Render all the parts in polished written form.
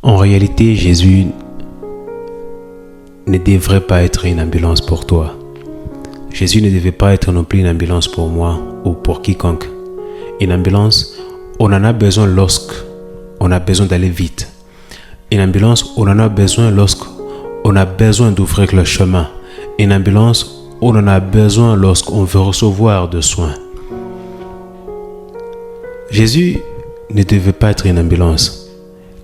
En réalité, Jésus ne devrait pas être une ambulance pour toi. Jésus ne devait pas être non plus une ambulance pour moi ou pour quiconque. Une ambulance, on en a besoin lorsqu'on a besoin d'aller vite. Une ambulance, on en a besoin lorsqu'on a besoin d'ouvrir le chemin. Une ambulance, on en a besoin lorsqu'on veut recevoir de soins. Jésus ne devait pas être une ambulance.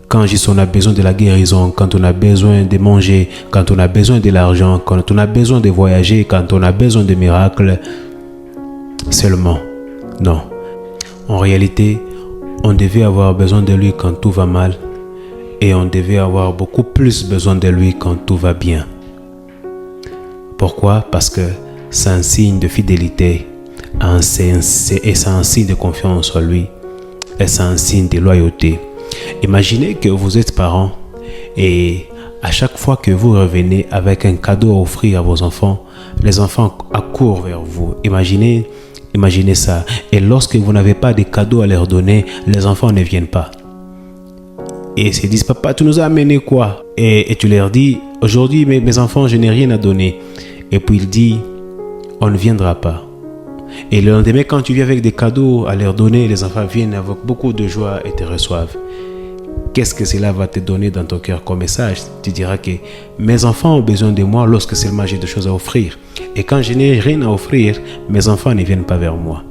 Quand on a besoin de la guérison, quand on a besoin de manger, quand on a besoin de l'argent, quand on a besoin de voyager, quand on a besoin de miracles, seulement. Non. En réalité, on devait avoir besoin de lui quand tout va mal et on devait avoir beaucoup plus besoin de lui quand tout va bien. Pourquoi? Parce que c'est un signe de fidélité et c'est un signe de confiance en lui et c'est un signe de loyauté. Imaginez que vous êtes parents et à chaque fois que vous revenez avec un cadeau à offrir à vos enfants, les enfants accourent vers vous. Imaginez ça. Et lorsque vous n'avez pas de cadeaux à leur donner, les enfants ne viennent pas. Et ils se disent, papa, tu nous as amené quoi? Et tu leur dis, aujourd'hui, mes enfants, je n'ai rien à donner. Et puis il dit, on ne viendra pas. Et le lendemain, quand tu viens avec des cadeaux à leur donner, les enfants viennent avec beaucoup de joie et te reçoivent. Qu'est-ce que cela va te donner dans ton cœur comme message? Tu diras que mes enfants ont besoin de moi lorsque seulement j'ai des choses à offrir. Et quand je n'ai rien à offrir, mes enfants ne viennent pas vers moi.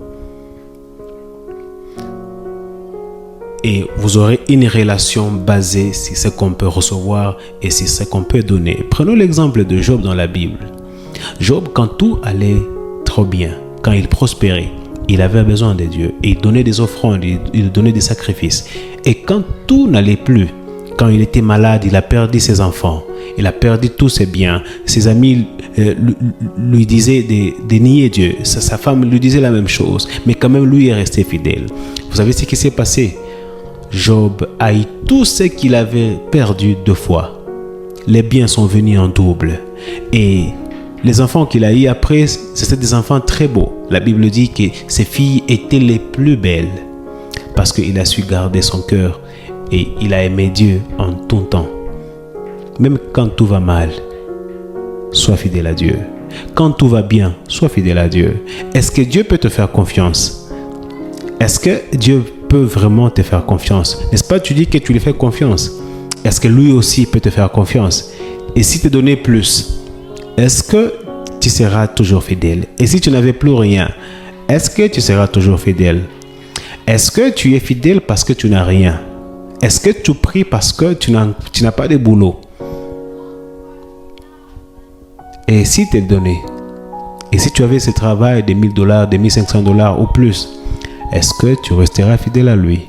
Et vous aurez une relation basée sur ce qu'on peut recevoir et sur ce qu'on peut donner. Prenons l'exemple de Job dans la Bible. Job, quand tout allait trop bien, quand il prospérait, il avait besoin de Dieu. Et il donnait des offrandes, il donnait des sacrifices. Et quand tout n'allait plus, quand il était malade, il a perdu ses enfants, il a perdu tous ses biens. Ses amis lui disaient de nier Dieu. Sa femme lui disait la même chose. Mais quand même, lui est resté fidèle. Vous savez ce qui s'est passé? Job a eu tout ce qu'il avait perdu 2 fois. Les biens sont venus en double. Et les enfants qu'il a eu après, c'étaient des enfants très beaux. La Bible dit que ses filles étaient les plus belles parce qu'il a su garder son cœur et il a aimé Dieu en tout temps. Même quand tout va mal, sois fidèle à Dieu. Quand tout va bien, sois fidèle à Dieu. Est-ce que Dieu peut te faire confiance? Est-ce que Dieu peut vraiment te faire confiance? N'est-ce pas, tu dis que tu lui fais confiance. Est-ce que lui aussi peut te faire confiance? Et si te donnait plus, est-ce que tu seras toujours fidèle? Et si tu n'avais plus rien, est-ce que tu seras toujours fidèle? Est-ce que tu es fidèle parce que tu n'as rien? Est-ce que tu pries parce que tu n'as pas de boulot? Et si tu es donné, et si tu avais ce travail de $1000, de $1500 ou plus, est-ce que tu resteras fidèle à lui?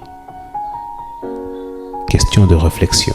Question de réflexion.